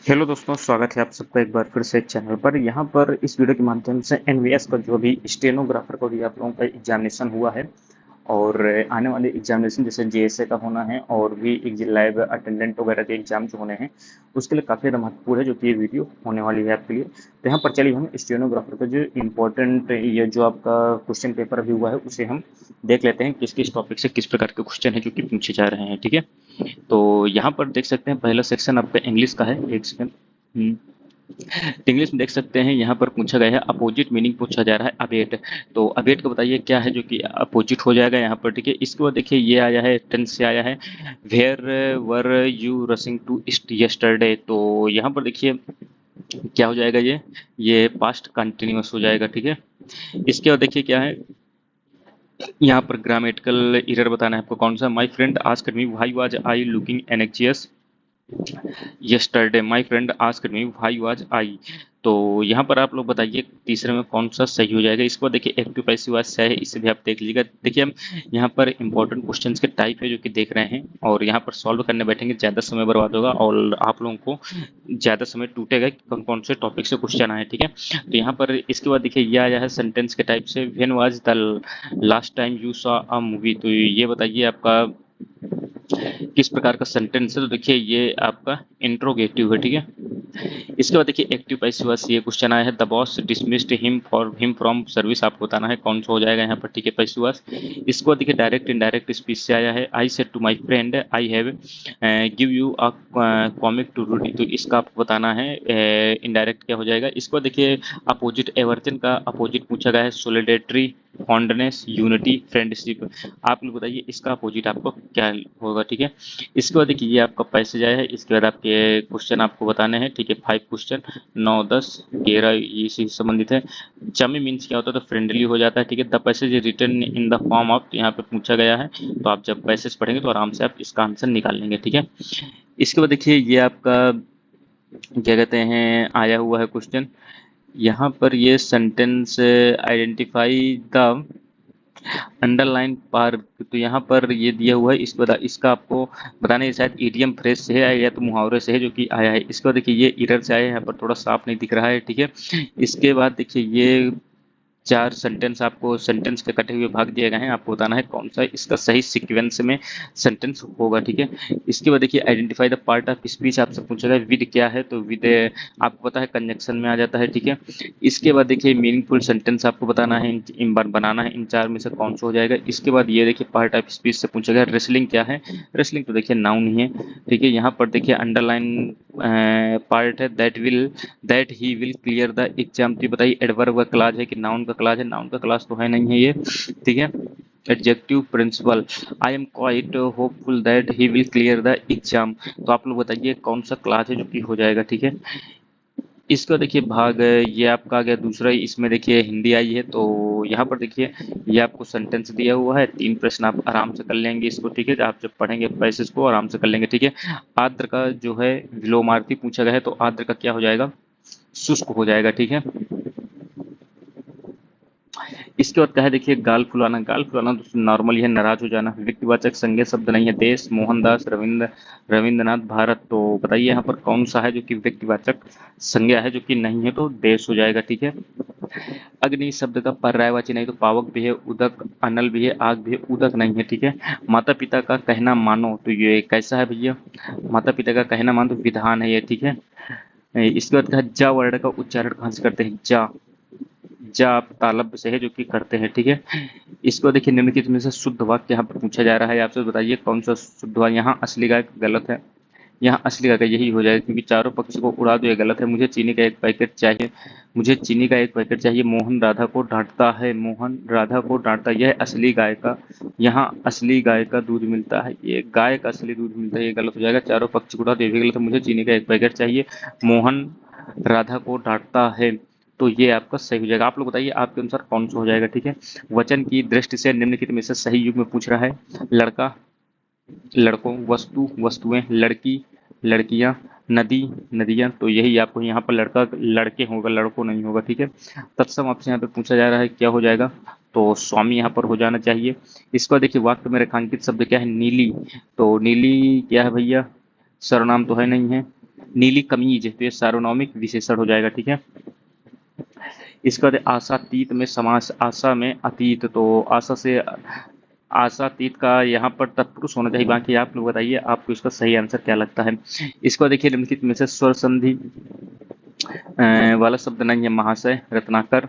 Hello दोस्तों, स्वागत है आप सबका एक बार फिर से एक चैनल पर। यहाँ पर इस वीडियो के माध्यम से एनवीएस का जो भी स्टेनोग्राफर का भी आप लोगों का एग्जामिनेशन हुआ है और आने वाले एग्जामिनेशन जैसे जेएसए का होना है और भी एक लैब अटेंडेंट वगैरह के एग्जाम जो होने हैं उसके लिए काफ़ी ज़्यादा महत्वपूर्ण है जो कि ये वीडियो होने वाली है आपके लिए। तो यहाँ पर चलिए हम स्टेनोग्राफर का जो इम्पोर्टेंट ये जो आपका क्वेश्चन पेपर अभी हुआ है उसे हम देख लेते हैं किस किस टॉपिक से किस प्रकार के क्वेश्चन है जो कि पूछे जा रहे हैं। ठीक है, तो यहाँ पर देख सकते हैं पहला सेक्शन आपका इंग्लिश का है। एक सेकंड। इंग्लिश में देख सकते हैं यहाँ पर पूछा गया है अपोजिट मीनिंग पूछा जा रहा है अबेट। तो अबेट को बताइए क्या है जो कि अपोजिट हो जाएगा यहाँ पर। ठीक है, इसके बाद देखिए ये आया है टेंस से आया है where were you rushing to yesterday. तो यहाँ पर देखिए क्या हो जाएगा, ये पास्ट कंटिन्यूअस हो जाएगा। ठीक है, इसके बाद देखिए क्या है यहाँ पर ग्रामेटिकल एरर बताना है आपको कौन सा। My friend asked me why was I looking एनेक्सियस yesterday, my friend asked me why was I. तो यहाँ पर आप लोग बताइए तीसरे में कौन सा सही हो जाएगा। इसको देखिए एक्टिव पैसिव वॉइस है, इसे भी आप देख लीजिएगा। देखिए हम यहाँ पर इंपॉर्टेंट क्वेश्चंस के टाइप है जो कि देख रहे हैं और यहाँ पर सॉल्व करने बैठेंगे ज़्यादा समय बर्बाद होगा और आप लोगों को ज़्यादा समय टूटेगा कि कौन कौन से टॉपिक से क्वेश्चन आए। ठीक है, तो यहाँ पर इसके बाद देखिए ये आया है सेंटेंस के टाइप से when was the last time you saw a movie. तो ये बताइए आपका किस प्रकार का सेंटेंस है। तो देखिए ये आपका इंट्रोगेटिव है। ठीक है, इसके बाद देखिए एक्टिव पैसिव वॉइस ये क्वेश्चन आया है the boss dismissed him from service. आपको बताना है कौन सा हो जाएगा यहाँ पर। ठीक है, पैसिव वॉइस। इसको देखिए डायरेक्ट इनडायरेक्ट स्पीच से आया है I said to my friend I have give you a comic to read. तो इसका आपको बताना है इनडायरेक्ट क्या हो जाएगा। इसको देखिए अपोजिट एवर्जन का अपोजिट पूछा गया है सोलिडेटरी फॉन्डनेस यूनिटी फ्रेंडशिप। आप लोग बताइए इसका अपोजिट आपको क्या होगा। ठीक है, इसके बाद देखिए ये आपका पैसेज आया है, इसके बाद आपके क्वेश्चन आपको बताने हैं। ठीक है, 5 क्वेश्चन 9 10 11 इसी से संबंधित है। चमी मीन्स क्या होता है तो फ्रेंडली हो जाता है। ठीक है, the passage written in the form of, यहाँ पे पूछा गया है तो आप जब पैसेज पढ़ेंगे तो आराम से आप इसका आंसर निकाल लेंगे। ठीक है, इसके बाद देखिए ये आपका क्या कहते हैं आया हुआ है क्वेश्चन यहाँ पर ये sentence identify the underline park. तो यहाँ पर ये दिया हुआ है, इसका आपको बताने है शायद ईडियम फ्रेज से है या तो मुहावरे से है जो कि आया है। इसके बाद देखिए ये एरर से आया है, यहाँ पर थोड़ा साफ नहीं दिख रहा है। ठीक है, इसके बाद देखिए ये 4 सेंटेंस आपको सेंटेंस के कटे हुए भाग दिए गए हैं, आपको बताना है कौन सा इसका सही सीक्वेंस में सेंटेंस होगा। ठीक है, इसके बाद देखिए identify the part of speech आपसे पूछा गया विद क्या है तो विद आपको पता है कंजक्शन में आ जाता है। ठीक है, इसके बाद देखिए मीनिंगफुल सेंटेंस आपको बताना है बनाना है, इन 4 में से कौन सा हो जाएगा। इसके बाद ये देखिए पार्ट ऑफ स्पीच से पूछा गया रेसलिंग क्या है। रेसलिंग तो देखिए नाउन ही है। ठीक है, यहाँ पर देखिए अंडरलाइन पार्ट है that he will clear the exam. तो बताइए एडवर्ब का क्लाज है कि नाउन का क्लाज है। नाउन का क्लास तो है नहीं है ये। ठीक है, adjective principal I am quite hopeful that he will clear the exam. तो आप लोग बताइए कौन सा क्लास है जो कि हो जाएगा। ठीक है, इसका देखिए भाग ये आपका आ गया दूसरा ही। इसमें देखिए हिंदी आई है तो यहाँ पर देखिए ये आपको सेंटेंस दिया हुआ है, 3 प्रश्न आप आराम से कर लेंगे इसको। ठीक है, आप जब पढ़ेंगे पैसेज को आराम से कर लेंगे। ठीक है, आर्द्र का जो है विलोमार्थी पूछा गया है तो आर्द्र का क्या हो जाएगा शुष्क हो जाएगा। ठीक है, इसके बाद क्या है देखिए गाल फुलाना तो नॉर्मली है नाराज हो जाना। व्यक्तिवाचक संज्ञा शब्द नहीं है देश मोहनदास रविंद्रनाथ भारत। तो बताइए यहाँ पर कौन सा है जो कि व्यक्तिवाचक संज्ञा है जो कि नहीं है तो देश हो जाएगा। ठीक है, अग्नि शब्द का पर्यायवाची नहीं तो पावक भी है उदक अनल भी है आग भी है उदक नहीं है। ठीक है, माता पिता का कहना मानो तो ये कैसा है भैया, माता पिता का कहना मानो तो विधान है ये। ठीक है, इसके बाद क्या है जा वर्ण का उच्चारण कहाँ से करते हैं जा, जा आप तालब से है जो कि करते हैं। ठीक है, इसको देखिए निम्नलिखित में से शुद्ध वाक्य यहाँ पर पूछा जा रहा है आपसे, बताइए कौन सा शुद्ध वाक्य। यहाँ असली गाय गलत है, यहाँ असली गाय यही हो जाएगा क्योंकि चारों पक्षी को उड़ा दो ये गलत है। मुझे चीनी का एक पैकेट चाहिए, मुझे चीनी का एक पैकेट चाहिए। मोहन राधा को डांटता है, मोहन राधा को डांटता है, यह असली गाय का, यहाँ असली गाय का दूध मिलता है, ये गाय का असली दूध मिलता है, ये गलत हो जाएगा। चारों पक्षी को उड़ा दो ये भी गलत है। मुझे चीनी का एक पैकेट चाहिए, मोहन राधा को डांटता है, तो ये आपका सही हो जाएगा। आप लोग बताइए आपके अनुसार कौन सा हो जाएगा। ठीक है, वचन की दृष्टि से निम्नलिखित में से सही युग में पूछ रहा है लड़का लड़कों, वस्तु वस्तुएं, लड़की लड़कियां, नदी नदियां। तो यही आपको यहाँ पर लड़का लड़के होगा लड़कों नहीं होगा। ठीक है, तत्सम आपसे यहाँ पे पूछा जा रहा है क्या हो जाएगा तो स्वामी यहाँ पर हो जाना चाहिए। इसका देखिए वाक्य में रेखांकित शब्द क्या है नीली। तो नीली क्या है भैया सर्वनाम तो है नहीं है। नीली कमीज, तो ये सार्वनामिक विशेषण हो जाएगा, ठीक है। इसके बाद आशातीत में समास, आशा में अतीत, तो आशा से आशातीत का यहाँ पर तत्पुरुष होना चाहिए। बाकी आप लोग बताइए आपको इसका सही आंसर क्या लगता है। इसको देखिए निम्नलिखित में से स्वर संधि वाला शब्द नहीं है। महाशय, रत्नाकर,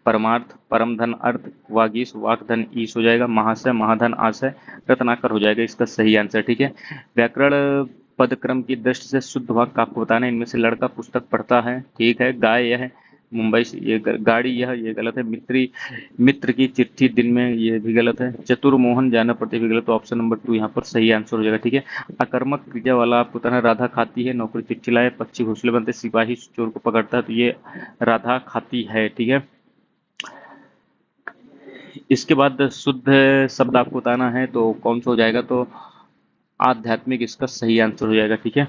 परमार्थ, परम धन, अर्थ, वागीश, वाकधन, ईश हो जाएगा। महाशय, महाधन, आशय, रत्नाकर हो जाएगा इसका सही आंसर, ठीक है। व्याकरण पदक्रम की दृष्टि से शुद्ध वाक्य आपको बताना है। इनमें से लड़का पुस्तक पढ़ता है, ठीक है। गाय यह मुंबई से, ये गाड़ी यह, ये गलत है। मित्र की चिट्ठी दिन में, ये भी गलत है। चतुर्मोहन जाना पड़ते भी गलत, तो ऑप्शन नंबर 2 यहाँ पर सही आंसर हो जाएगा, ठीक है। अकर्मक क्रिया वाला आपको बताना है। राधा खाती है, नौकरी चिट्ठी लाए, पक्षी घोंसले बनते, सिपाही चोर को पकड़ता है, तो ये राधा खाती है, ठीक है। इसके बाद शुद्ध शब्द आपको बताना है, तो कौन सा हो जाएगा, तो आध्यात्मिक इसका सही आंसर हो जाएगा, ठीक है।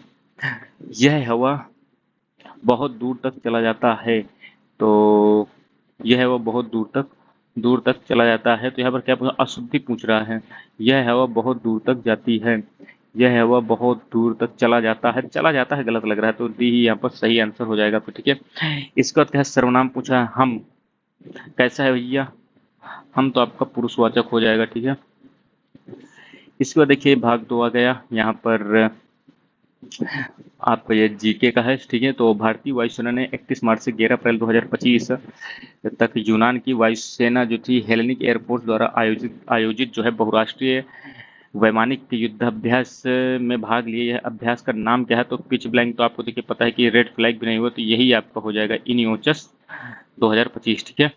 यह हवा बहुत दूर तक चला जाता है, तो यह हवा बहुत दूर तक चला जाता है, तो यहाँ पर क्या पूछा, अशुद्धि पूछ रहा है। यह हवा बहुत दूर तक जाती है, यह हवा बहुत दूर तक चला जाता है गलत लग रहा है, तो डी ही यहाँ पर सही आंसर हो जाएगा, तो ठीक है। इसके बाद क्या है, सर्वनाम पूछा है। हम कैसा है भैया, हम तो आपका पुरुषवाचक हो जाएगा, ठीक है। इसके बाद देखिए भाग 2 आ गया यहाँ पर, आपका ये जीके का है, ठीक है। तो भारतीय वायुसेना ने 31 मार्च से 11 अप्रैल 2025 तक यूनान की वायुसेना जो थी हेलेनिक एयरफोर्स द्वारा आयोजित जो है बहुराष्ट्रीय वैमानिक युद्धाभ्यास में भाग लिए। यह अभ्यास का नाम क्या है, तो पिच ब्लैंक तो आपको देखिए पता है कि रेड फ्लैग भी नहीं हुआ, तो यही आपका हो जाएगा इनियोचस 2025, ठीक है।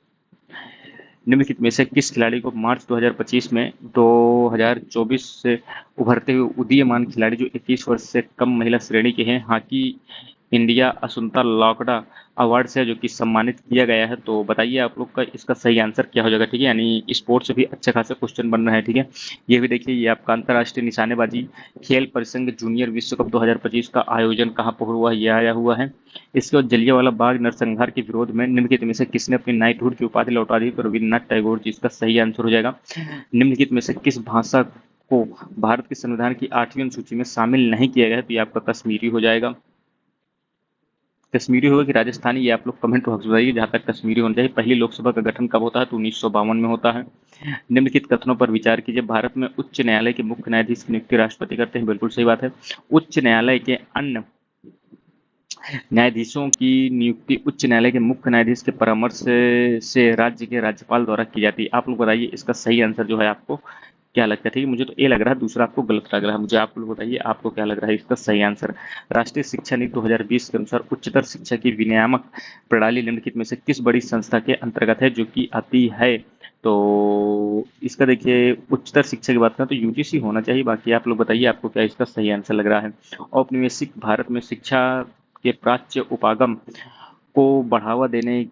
निम्नलिखित में से किस खिलाड़ी को मार्च 2025 में 2024 से उभरते हुए उदीयमान खिलाड़ी जो 21 वर्ष से कम महिला श्रेणी के हैं, हॉकी इंडिया असुंता लॉकड़ा अवार्ड से जो कि सम्मानित किया गया है, तो बताइए आप लोग का इसका सही आंसर क्या हो जाएगा, ठीक है। यानी स्पोर्ट्स से भी अच्छा खासा क्वेश्चन बन रहा है, ठीक है। ये भी देखिए, ये आपका अंतर्राष्ट्रीय निशानेबाजी खेल परिसंघ जूनियर विश्व कप 2025 का आयोजन कहाँ पर हुआ है, ये आया हुआ है। इसके बाद जलियांवाला बाग नरसंहार के विरोध में निम्नलिखित में से किसने अपनी नाइटहुड की उपाधि लौटा दी, तो रविन्द्रनाथ टैगोर जी, इसका सही आंसर हो जाएगा। निम्नलिखित में से किस भाषा को भारत के संविधान की 8वीं अनुसूची में शामिल नहीं किया गया है, तो ये आपका कश्मीरी हो जाएगा। कश्मीरी होगा कि राजस्थानी, ये आप लोग कमेंट बॉक्स में बताइए। जहाँ तक कश्मीरी होना चाहिए। पहली लोकसभा का गठन कब होता है, तो 1952 में होता है। निम्नलिखित कथनों पर विचार कीजिए। भारत में उच्च न्यायालय के मुख्य न्यायाधीश की नियुक्ति राष्ट्रपति करते हैं, बिल्कुल सही बात है। उच्च न्यायालय के अन्य न्यायाधीशों की नियुक्ति उच्च न्यायालय के मुख्य न्यायाधीश के परामर्श से राज्य के राज्यपाल द्वारा की जाती है। आप लोग बताइए इसका सही आंसर जो है आपको क्या लगता है, ठीक है। मुझे तो ए लग रहा है, दूसरा आपको गलत लग रहा है। मुझे आप लोग बताइए आपको क्या लग रहा है इसका सही आंसर। राष्ट्रीय शिक्षा नीति 2020 के अनुसार उच्चतर शिक्षा की विनियामक प्रणाली निम्नलिखित में से किस बड़ी संस्था के अंतर्गत है, जो कि आती है, तो इसका देखिए उच्चतर शिक्षा की बात करें तो यूजीसी होना चाहिए। बाकी आप लोग बताइए आपको क्या इसका सही आंसर लग रहा है। औपनिवेशिक भारत में शिक्षा के प्राच्य उपागम को बढ़ावा देने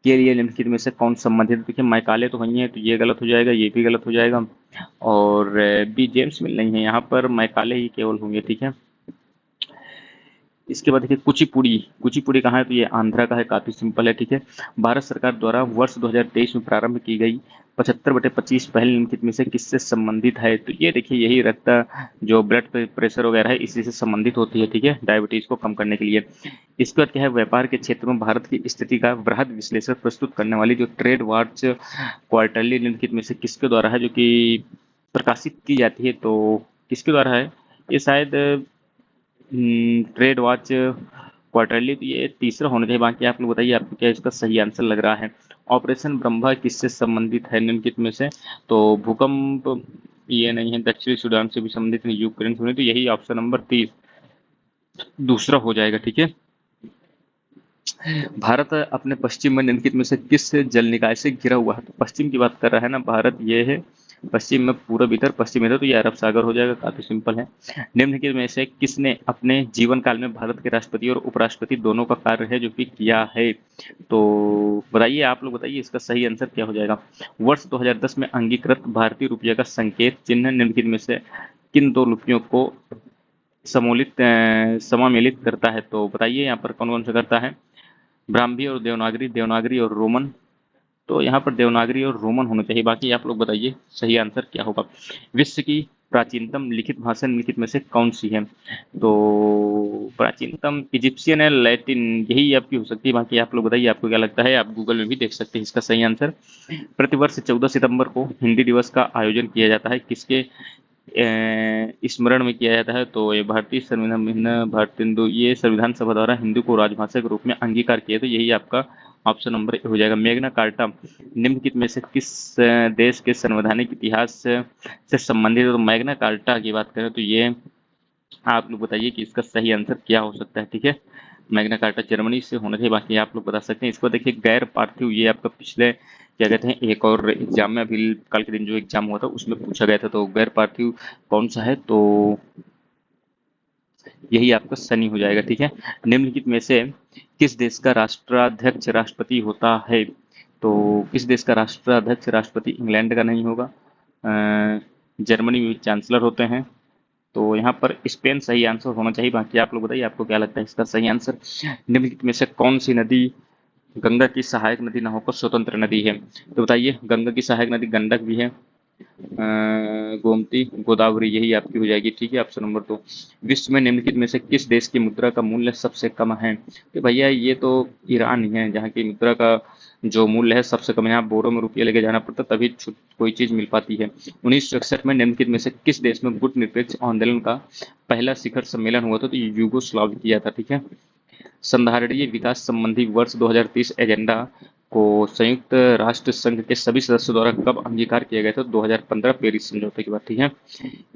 के लिए निम्नलिखित में से कौन संबंधित है। देखिए मैकाले तो वही है, तो ये गलत हो जाएगा, ये भी गलत हो जाएगा, और बी जेम्स मिल नहीं है, यहाँ पर मैकाले ही केवल होंगे, ठीक है। इसके बाद देखिए कुचिपुड़ी, कुचिपुड़ी कहाँ है, तो ये आंध्रा का है, काफी सिंपल है, ठीक है। भारत सरकार द्वारा वर्ष 2023 में प्रारंभ की गई 75/25 पहल निम्नलिखित में से किससे संबंधित है, तो ये देखिए यही रक्त जो ब्लड प्रेशर वगैरह है इसी से संबंधित होती है, ठीक है, डायबिटीज को कम करने के लिए। इसके बाद क्या है, व्यापार के क्षेत्र में भारत की स्थिति का वृहद विश्लेषण प्रस्तुत करने वाली जो ट्रेड वॉच क्वार्टरली निम्नलिखित में से किसके द्वारा है जो कि प्रकाशित की जाती है, तो किसके द्वारा है ये, शायद ट्रेड वॉच क्वार्टरली, तो ये तीसरा होना चाहिए। बाकी आप लोग बताइए आपको क्या इसका सही आंसर लग रहा है। ऑपरेशन ब्रह्मा किससे संबंधित है निम्नलिखित में से, तो भूकंप ये नहीं है, दक्षिणी सूडान से भी संबंधित नहीं, यूक्रेन से नहीं, तो यही ऑप्शन नंबर 30 दूसरा हो जाएगा, ठीक है। भारत अपने पश्चिम में निम्नलिखित में से किस जल निकाय से घिरा हुआ है, तो पश्चिम की बात कर रहा है ना भारत, ये है पश्चिम में, पूरब इधर, पश्चिम इधर, तो ये अरब सागर हो जाएगा, काफी सिंपल है। निम्नलिखित में से किसने अपने जीवन काल में भारत के राष्ट्रपति और उपराष्ट्रपति दोनों का कार्य है जो कि किया है, तो बताइए आप लोग बताइए इसका सही आंसर क्या हो जाएगा। वर्ष 2010 में अंगीकृत भारतीय रुपये का संकेत चिन्ह निम्नलिखित में से किन दो लिपियों को समामेलित करता है, तो बताइए यहाँ पर कौन कौन सा करता है। ब्राह्मी और देवनागरी, देवनागरी और रोमन, तो यहाँ पर देवनागरी और रोमन होना चाहिए। बाकी आप लोग बताइए सही आंसर क्या होगा। विश्व की प्राचीनतम लिखित भाषा निम्नलिखित में से कौन सी है? तो प्राचीनतम इजिप्शियन है, लैटिन, यही आपकी हो सकती है। बाकी आप लोग बताइए आपको क्या लगता है, आप गूगल में भी देख सकते हैं इसका सही आंसर। प्रतिवर्ष 14 सितंबर को हिंदी दिवस का आयोजन किया जाता है, किसके स्मरण में किया जाता है? तो ये भारतीय संविधान भारतेंदु, ये संविधान सभा द्वारा हिंदी को राजभाषा के रूप में अंगीकार किया, तो यही आपका ऑप्शन नंबर हो जाएगा। मैग्ना कार्टा निम्नलिखित में से किस देश के संवैधानिक इतिहास से संबंधित है? तो मैग्ना कार्टा की बात करें तो ये आप लोग बताइए कि इसका सही आंसर क्या हो सकता है। ठीक है, मैग्ना कार्टा जर्मनी से होना चाहिए। बाकी आप लोग बता सकते हैं। इसको देखिए, गैर पार्थिव, ये आपका पिछले क्या कहते हैं एक और एग्जाम में, अभी कल के दिन जो एग्जाम हुआ था उसमें पूछा गया था। तो गैर पार्थिव कौन सा है? तो यही आपका सनी हो जाएगा। ठीक है, निम्नलिखित में से किस देश का राष्ट्राध्यक्ष राष्ट्रपति होता है? तो किस देश का राष्ट्राध्यक्ष राष्ट्रपति? इंग्लैंड का नहीं होगा, जर्मनी में चांसलर होते हैं। तो यहाँ पर स्पेन सही आंसर होना चाहिए। बाकी आप लोग बताइए आपको क्या लगता है इसका सही आंसर। निम्नलिखित में से कौन सी नदी गंगा की सहायक नदी न होकर स्वतंत्र नदी है? तो बताइए, गंगा की सहायक नदी गंडक भी है, गोमती, गोदावरी, यही आपकी हो जाएगी। ठीक है, ऑप्शन नंबर 2। विश्व में निम्नलिखित में से किस देश की मुद्रा का मूल्य सबसे कम है? तो भैया ये तो ईरान ही है, जहाँ की मुद्रा का जो मूल्य है सबसे कम है। यहाँ बोरो में रुपये लेके जाना पड़ता तभी कोई चीज मिल पाती है। 1961 में निम्नलिखित में से किस देश में गुटनिरपेक्ष आंदोलन का पहला शिखर सम्मेलन हुआ था? तो यूगोस्लाविया था। ठीक है, संधारणीय विकास संबंधी वर्ष 2030 एजेंडा को संयुक्त राष्ट्र संघ के सभी सदस्यों द्वारा कब अंगीकार किया गया था? 2015 पेरिस समझौते के बाद। ठीक है,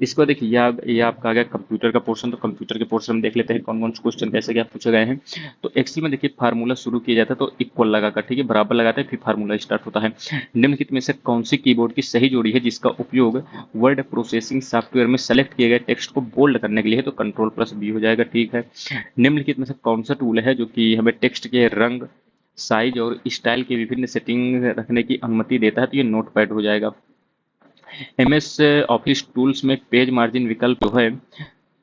इसको देखिए, ये आपका आ गया कंप्यूटर का पोर्शन। तो कंप्यूटर के पोर्शन में देख लेते हैं कौन कौन से क्वेश्चन कैसे क्या पूछे गए हैं। तो एक्सेल में देखिए, फार्मूला शुरू किया जाता है तो इक्वल लगाकर, ठीक है, बराबर लगाते हैं, फिर फार्मूला स्टार्ट होता है। निम्नलिखित में से कौन सी कीबोर्ड की सही जोड़ी है जिसका उपयोग वर्ड प्रोसेसिंग सॉफ्टवेयर में सेलेक्ट किए गए टेक्स्ट को बोल्ड करने के लिए है? तो कंट्रोल+B हो जाएगा। ठीक है, निम्नलिखित में से कौन सा टूल है जो कि हमें टेक्स्ट के रंग, साइज और स्टाइल के विभिन्न सेटिंग रखने की अनुमति देता है? तो ये नोटपैड हो जाएगा। एमएस ऑफिस टूल्स में पेज मार्जिन विकल्प जो है,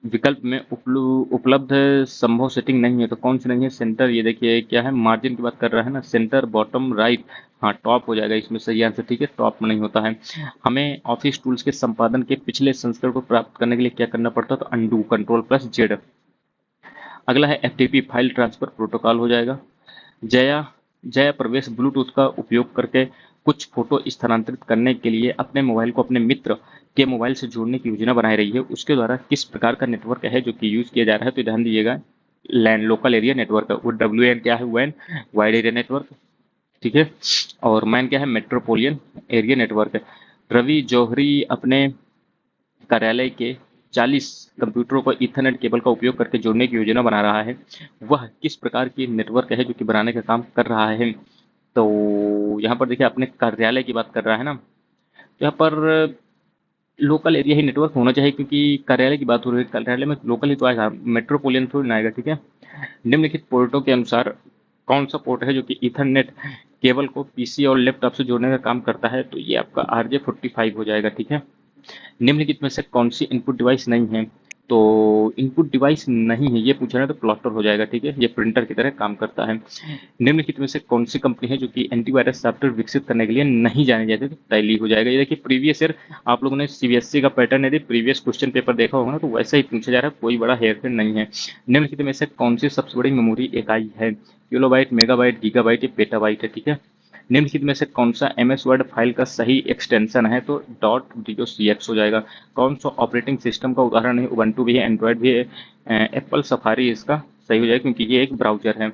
विकल्प में उपलब्ध संभव सेटिंग नहीं है, तो कौन सी नहीं है? सेंटर, ये देखिए क्या है, मार्जिन की बात कर रहा है ना, सेंटर, बॉटम, राइट, हाँ टॉप हो जाएगा इसमें सही आंसर। ठीक है, टॉप में नहीं होता है। हमें ऑफिस टूल्स के संपादन के पिछले संस्करण को प्राप्त करने के लिए क्या करना पड़ता है? तो अंडू, कंट्रोल+Z। अगला है एफटीपी फाइल ट्रांसफर प्रोटोकॉल हो जाएगा। जया जया प्रवेश ब्लूटूथ का उपयोग करके कुछ फोटो स्थानांतरित करने के लिए अपने मोबाइल को अपने मित्र के मोबाइल से जोड़ने की योजना बनाई रही है। उसके द्वारा किस प्रकार का नेटवर्क है जो कि यूज किया जा रहा है? तो ध्यान दीजिएगा, लैन, लोकल एरिया नेटवर्क। वो WAN क्या है? वैन, वाइड एरिया नेटवर्क। ठीक है, और मैन क्या है? Metropolitan area network. Ravi Jauhari अपने कार्यालय के 40 कंप्यूटरों को ईथरनेट केबल का उपयोग करके जोड़ने की योजना बना रहा है। वह किस प्रकार की नेटवर्क है जो कि बनाने का काम कर रहा है? तो यहाँ पर देखिए, अपने कार्यालय की बात कर रहा है ना, तो यहाँ पर लोकल एरिया ही नेटवर्क होना चाहिए, क्योंकि कार्यालय की बात हो रही है, कार्यालय में लोकल ही तो आएगा, मेट्रोपोलियन थोड़ी ना आएगा। ठीक है, निम्नलिखित पोर्टों के अनुसार कौन सा पोर्ट है जो कि ईथरनेट केबल को पीसी और लैपटॉप से जोड़ने का काम करता है? तो ये आपका RJ45 हो जाएगा। ठीक है, निम्नलिखित में से कौन सी इनपुट डिवाइस नहीं है? तो इनपुट डिवाइस नहीं है ये पूछा है तो प्लॉटर हो जाएगा। ठीक है, ये प्रिंटर की तरह काम करता है। निम्नलिखित में से कौन सी कंपनी है जो कि एंटीवायरस सॉफ्टवेयर विकसित करने के लिए नहीं जानी जाती? तो टैली हो जाएगा। ये देखिए, प्रीवियस ईयर आप लोगों ने सीबीएसई का पैटर्न यदि प्रीवियस क्वेश्चन पेपर देखा होगा ना, तो वैसा ही पूछा जा रहा है, कोई बड़ा हेरफेर नहीं है। निम्नलिखित में से कौन सी सबसे बड़ी मेमोरी इकाई है? किलोबाइट, मेगाबाइट, गीगाबाइट या पेटाबाइट है? ठीक है, निम्नलिखित में से कौन सा MS वर्ड फाइल का सही एक्सटेंशन है? तो .docx हो जाएगा। कौन सा ऑपरेटिंग सिस्टम का उदाहरण है? उबंटू भी है, एंड्रॉयड भी है, एप्पल सफारी इसका सही हो जाएगा क्योंकि ये एक ब्राउजर है।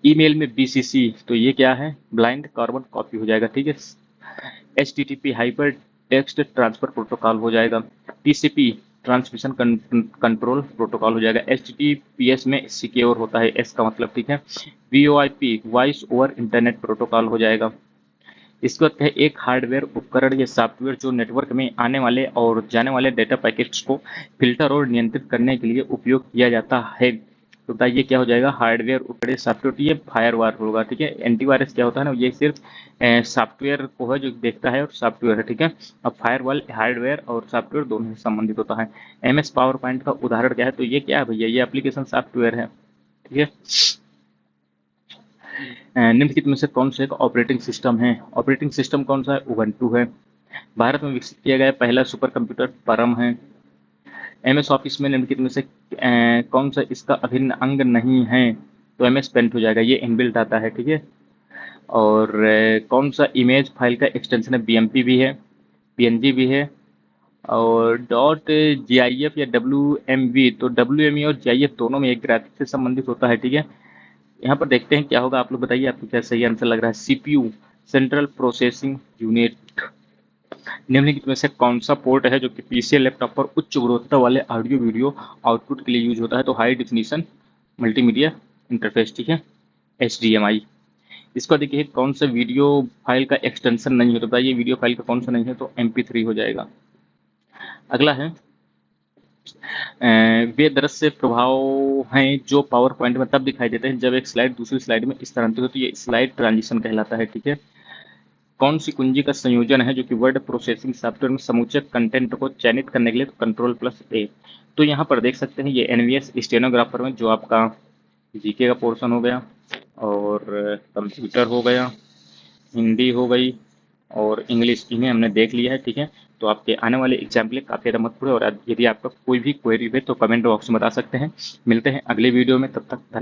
ईमेल में BCC, तो ये क्या है? ब्लाइंड कार्बन कॉपी हो जाएगा। ठीक है, HTTP hyper text transfer protocol हो जाएगा। TCP ट्रांसमिशन कंट्रोल प्रोटोकॉल हो जाएगा। HTTPS में सिक्योर होता है, S का मतलब। ठीक है, VoIP voice over internet protocol हो जाएगा। इसके बाद है एक हार्डवेयर उपकरण या सॉफ्टवेयर जो नेटवर्क में आने वाले और जाने वाले डेटा पैकेट्स को फिल्टर और नियंत्रित करने के लिए उपयोग किया जाता है। तो बताइए क्या हो जाएगा? हार्डवेयर उपकरण सॉफ्टवेयर, ये फायरवॉल होगा। ठीक है, एंटीवायरस क्या होता है ना, ये सिर्फ सॉफ्टवेयर को है जो देखता है और सॉफ्टवेयर है। ठीक है, अब फायरवॉल हार्डवेयर और सॉफ्टवेयर दोनों से संबंधित होता है। MS पावर पॉइंट का उदाहरण क्या है? तो ये क्या है भैया? ये एप्लीकेशन सॉफ्टवेयर है। ठीक है, निम्नलिखित में से कौन सा एक ऑपरेटिंग सिस्टम है? ऑपरेटिंग सिस्टम कौन सा है? उबंटू है। भारत में विकसित किया गया पहला सुपर कंप्यूटर परम है। एमएस ऑफिस में निम्नलिखित में से कौन सा इसका अभिन्न अंग नहीं है? तो एमएस पेंट हो जाएगा, ये इनबिल्ट आता है, ठीक है। और कौन सा इमेज फाइल का एक्सटेंशन है? बीएमपी भी है, पीएनजी भी है, और डॉट जीआईएफ या डब्ल्यूएमवी। तो डब्ल्यूएमवी और जीआईएफ दोनों में एक ग्राफिक्स से संबंधित होता है, ठीक है। यहाँ पर देखते हैं क्या होगा, आप लोग बताइए आपको क्या सही आंसर लग रहा है। CPU, central processing unit. निम्नलिखित में से कौन सा पोर्ट है जो कि पीसी लैपटॉप पर उच्च गुणवत्ता वाले ऑडियो वीडियो आउटपुट के लिए यूज होता है? तो हाई डेफिनेशन मल्टीमीडिया इंटरफेस, ठीक है, एचडीएमआई। इसको देखिए कौन सा वीडियो फाइल का एक्सटेंशन नहीं है? तो बताइए वीडियो फाइल का कौन सा नहीं है? तो MP3 हो जाएगा। अगला है वे दृश्य प्रभाव हैं जो पावर पॉइंट में तब दिखाई देते हैं जब एक स्लाइड दूसरी स्लाइड में स्थानांतरित हो, तो ये स्लाइड ट्रांजिशन कहलाता है, ठीक है। कौन सी कुंजी का संयोजन है जो कि वर्ड प्रोसेसिंग सॉफ्टवेयर में समूचे कंटेंट को चयनित करने के लिए? तो कंट्रोल+A। तो यहाँ पर देख सकते हैं ये एनवीएस स्टेनोग्राफर में जो आपका जीके का पोर्शन हो गया, और कंप्यूटर हो गया, हिंदी हो गई, और इंग्लिश, इन्हें हमने देख लिया है, ठीक है। तो आपके आने वाले एग्जाम के लिए काफ़ी ज़्यादा महत्वपूर्ण है, और यदि आपका कोई भी क्वेरी है तो कमेंट बॉक्स में बता सकते हैं। मिलते हैं अगले वीडियो में, तब तक धन्यवाद।